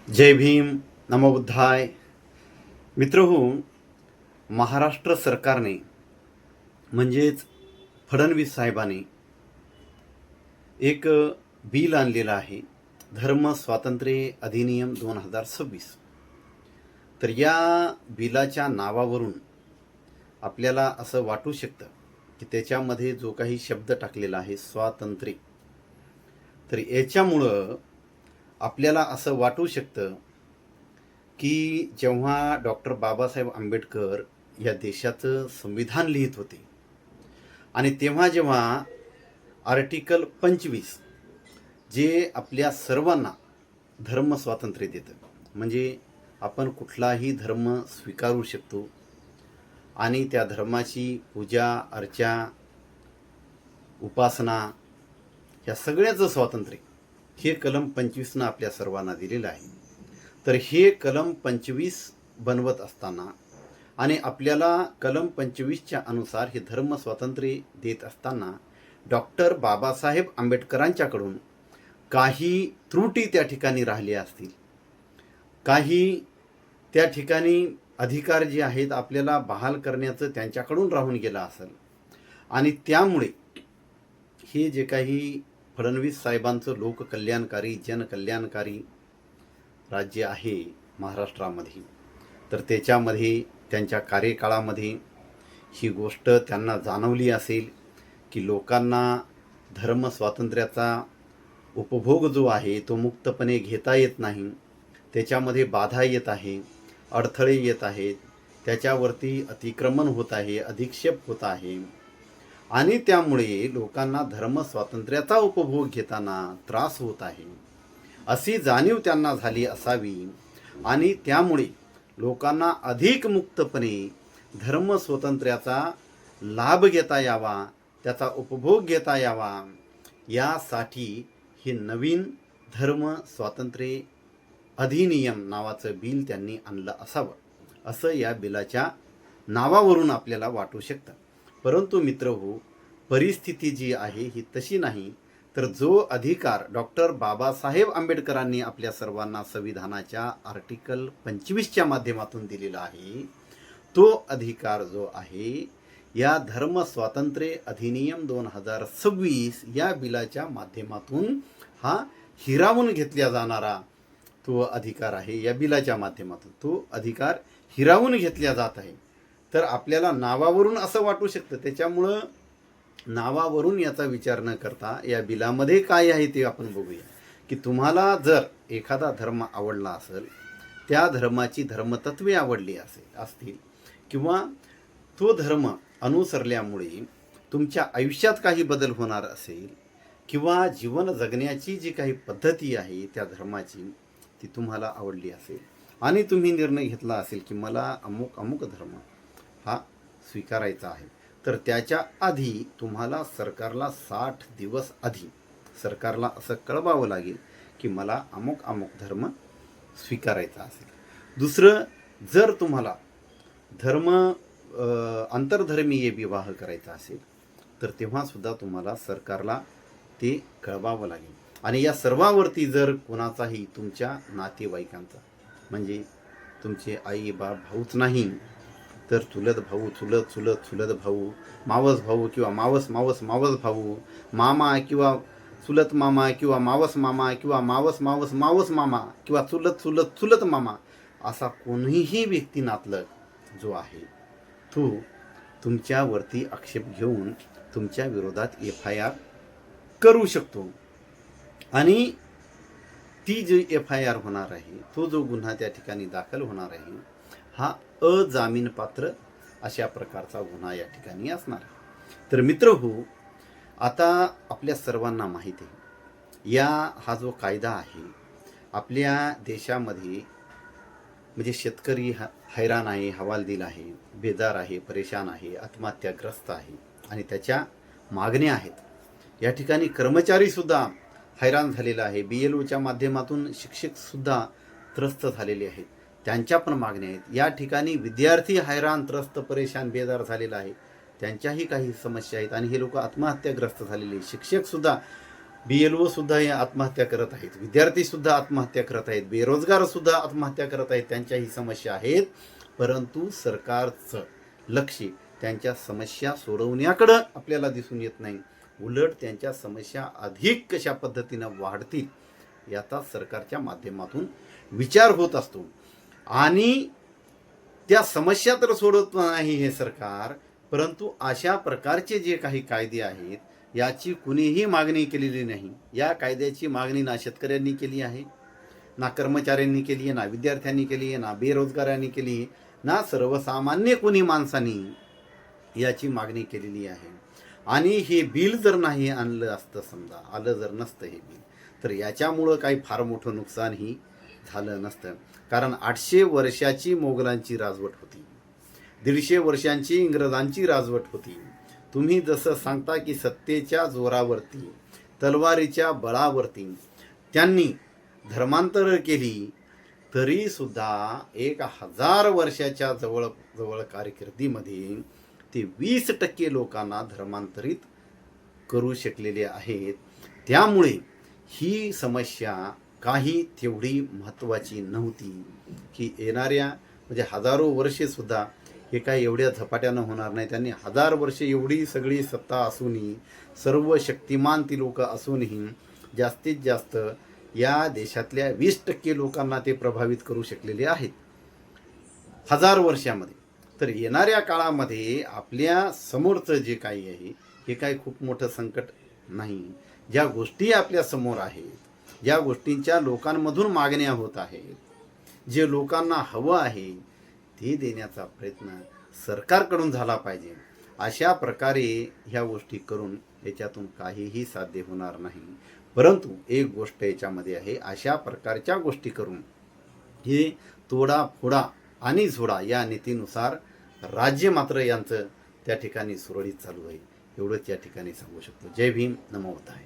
जय भीम. नमो बुद्धाय. मित्रहो, महाराष्ट्र सरकारने म्हणजेच फडणवीस साहेबांनी एक बिल आणलेलं आहे, धर्म स्वातंत्र्य अधिनियम 2026. तर या बिलाच्या नावावरून आपल्याला असं वाटू शकतं की त्याच्यामध्ये जो काही शब्द टाकलेला आहे स्वातंत्र्य, तर याच्यामुळं आपल्याला असं वाटू शकतं की जेव्हा डॉक्टर बाबासाहेब आंबेडकर या देशाचं संविधान लिहित होते आणि तेव्हा जेव्हा आर्टिकल 25 जे आपल्या सर्वांना धर्म स्वातंत्र्य देतं, म्हणजे आपण कुठलाही धर्म स्वीकारू शकतो आणि त्या धर्माची पूजा अर्चा उपासना या सगळ्याचं स्वातंत्र्य हे कलम 25 आपल्या सर्वांना दिलेलं आहे. तर हे कलम 25 बनवत असताना आणि आपल्याला कलम 25च्या अनुसार हे धर्म स्वातंत्र्य देत असताना डॉक्टर बाबासाहेब आंबेडकरांच्याकडून काही त्रुटी त्या ठिकाणी राहिल्या असतील, काही त्या ठिकाणी अधिकार जे आहेत आपल्याला बहाल करण्याचं त्यांच्याकडून राहून गेलं असेल आणि त्यामुळे हे जे काही फडणवीस साहेबांचं लोककल्याणकारी जनकल्याणकारी राज्य आहे महाराष्ट्रामध्ये, तर त्याच्यामध्ये त्यांच्या कार्यकाळामध्ये ही गोष्ट त्यांना जाणवली असेल की लोकांना धर्म स्वातंत्र्याचा उपभोग जो आहे तो मुक्तपणे घेता येत नाही, त्याच्यामध्ये बाधा येत आहे, अडथळे येत आहेत, त्याच्यावरती अतिक्रमण होत आहे, अधिक्षेप होत आहे आणि त्यामुळे लोकांना धर्म स्वातंत्र्याचा उपभोग घेताना त्रास होत आहे अशी जाणीव त्यांना झाली असावी आणि त्यामुळे लोकांना अधिक मुक्तपणे धर्म स्वातंत्र्याचा लाभ घेता यावा, त्याचा उपभोग घेता यावा, यासाठी हे नवीन धर्म स्वातंत्र्य अधिनियम नावाचं बिल त्यांनी आणलं असावं असं या बिलाच्या नावावरून आपल्याला वाटू शकतं. परंतु मित्रहो, परिस्थिती जी आहे ही तशी नाही. तर जो अधिकार डॉक्टर बाबासाहेब आंबेडकरांनी आपल्या सर्वांना संविधानाच्या आर्टिकल 25च्या माध्यमातून दिलेला आहे, तो अधिकार जो आहे या धर्म स्वातंत्र्य अधिनियम 2026 या बिलाच्या माध्यमातून हा हिरावून घेतला जाणारा तो अधिकार आहे. या बिलाच्या माध्यमातून तो अधिकार हिरावून घेतला जात आहे. तर आपल्याला नावावरून असं वाटू शकतं, त्याच्यामुळं नावावरून याचा विचार न करता या बिलामध्ये काय आहे ते आपण बघूया. की तुम्हाला जर एखादा धर्म आवडला असेल, त्या धर्माची धर्मतत्वे आवडली असतील किंवा तो धर्म अनुसरल्यामुळे तुमच्या आयुष्यात काही बदल होणार असेल किंवा जीवन जगण्याची जी काही पद्धती आहे त्या धर्माची ती तुम्हाला आवडली असेल आणि तुम्ही निर्णय घेतला असेल की मला अमुक अमुक धर्म हा स्वीकारायचा आहे, तर त्याच्या आधी तुम्हाला सरकारला 60 दिवस आधी सरकारला असं कळवावं लागेल की मला अमुक अमुक धर्म स्वीकारायचा असेल. दुसरं, जर तुम्हाला धर्म आंतरधर्मीय विवाह करायचा असेल तर तेव्हासुद्धा तुम्हाला सरकारला ते कळवावं लागेल. आणि या सर्वावरती जर कोणाचाही तुमच्या नातेवाईकांचा म्हणजे तुमचे आई बाप भाऊच नाही तर चुलत भाऊ, चुलत चुलत चुलत भाऊ, मावस भाऊ किंवा मावस मावस मावस भाऊ, मामा किंवा चुलत मामा किंवा मावस मामा किंवा मावस मावस मावस मामा किंवा चुलत चुलत चुलत मामा, असा कोणीही व्यक्ती नातलग जो आहे तो तुमच्यावरती आक्षेप घेऊन तुमच्या विरोधात FIR करू शकतो आणि ती जी FIR होणार आहे, तो जो गुन्हा त्या ठिकाणी दाखल होणार आहे, हा अजामीनपात्र अशा प्रकारचा गुन्हा या ठिकाणी असणार. तर मित्रहो, आता आपल्या सर्वांना माहिती आहे हा जो कायदा आहे आपल्या देशामध्ये, म्हणजे शेतकरी हैराण आहे, हवालदिल आहे, बेजार आहे, परेशान आहे, आत्महत्याग्रस्त आहे आणि त्याच्या मागण्या आहेत. या ठिकाणी कर्मचारीसुद्धा हैराण झालेला आहे, BLOच्या माध्यमातून शिक्षकसुद्धा त्रस्त झालेले आहेत, त्यांच्या पण मागण्या आहेत. या ठिकाणी विद्यार्थी हैराण त्रस्त परेशान बेजार झालेला आहे, त्यांच्याही काही समस्या आहेत आणि हे लोक आत्महत्याग्रस्त झालेले. शिक्षकसुद्धा BLO सुद्धा हे आत्महत्या करत आहेत, विद्यार्थी सुद्धा आत्महत्या करत आहेत, बेरोजगार सुद्धा आत्महत्या करत आहेत. त्यांच्या ही समस्या आहेत, परंतु सरकारचं लक्ष त्यांच्या समस्या सोडवण्याकडं आपल्याला दिसून येत नाही. उलट त्यांच्या समस्या अधिक कशा पद्धतीनं वाढतील याचा सरकारच्या माध्यमातून विचार होत असतो. आणि त्या समस्या तर सोडत नाही हे सरकार, परंतु अशा प्रकारचे जे काही कायदे आहेत याची कुणीही मागणी केलेली नाही. या कायद्याची मागणी ना शेतकऱ्यांनी केली आहे, ना कर्मचाऱ्यांनी केली आहे, ना विद्यार्थ्यांनी केली आहे, ना बेरोजगारांनी केली आहे, ना सर्वसामान्य कोणी माणसांनी याची मागणी केलेली आहे. आणि हे बिल जर नाही आणलं असतं, समजा आलं जर नसतं हे बिल, तर याच्यामुळं काही फार मोठं नुकसानही झालं नसतं. कारण 800 वर्षाची मोगलांची राजवट होती, 150 वर्षांची इंग्रजांची राजवट होती. तुम्ही जसं सांगता की सत्तेच्या जोरावरती, तलवारीच्या बळावरती त्यांनी धर्मांतर केली, तरी सुद्धा 1000 वर्षाच्या जवळ कारकिर्दीमध्ये ते 20% लोकांना धर्मांतरित करू शकलेले आहेत. त्यामुळे ही समस्या काही तेवढी महत्त्वाची नव्हती की येणाऱ्या म्हणजे हजारो वर्षे सुद्धा हे काही एवढ्या झपाट्यानं होणार नाही. त्यांनी 1000 वर्षे एवढी सगळी सत्ता असूनही, सर्व शक्तिमान ती लोक असूनही जास्तीत जास्त या देशातल्या 20% लोकांना ते प्रभावित करू शकलेले आहेत 1000 वर्षामध्ये. तर येणाऱ्या काळामध्ये आपल्या समोरचं जे काही आहे हे काही खूप मोठं संकट नाही. ज्या गोष्टी आपल्या समोर आहेत, ज्या गोष्टींच्या लोकांमधून मागण्या होत आहेत, जे लोकांना हवं आहे ते देण्याचा प्रयत्न सरकारकडून झाला पाहिजे. अशा प्रकारे ह्या गोष्टी करून याच्यातून काहीही साध्य होणार नाही. परंतु एक गोष्ट याच्यामध्ये आहे, अशा प्रकारच्या गोष्टी करून हे तोडा फोडा आणि झोडा या नीतीनुसार राज्य मात्र यांचं त्या ठिकाणी सुरळीत चालू आहे, एवढंच या ठिकाणी सांगू शकतो. जय भीम, नमो बुद्धाय.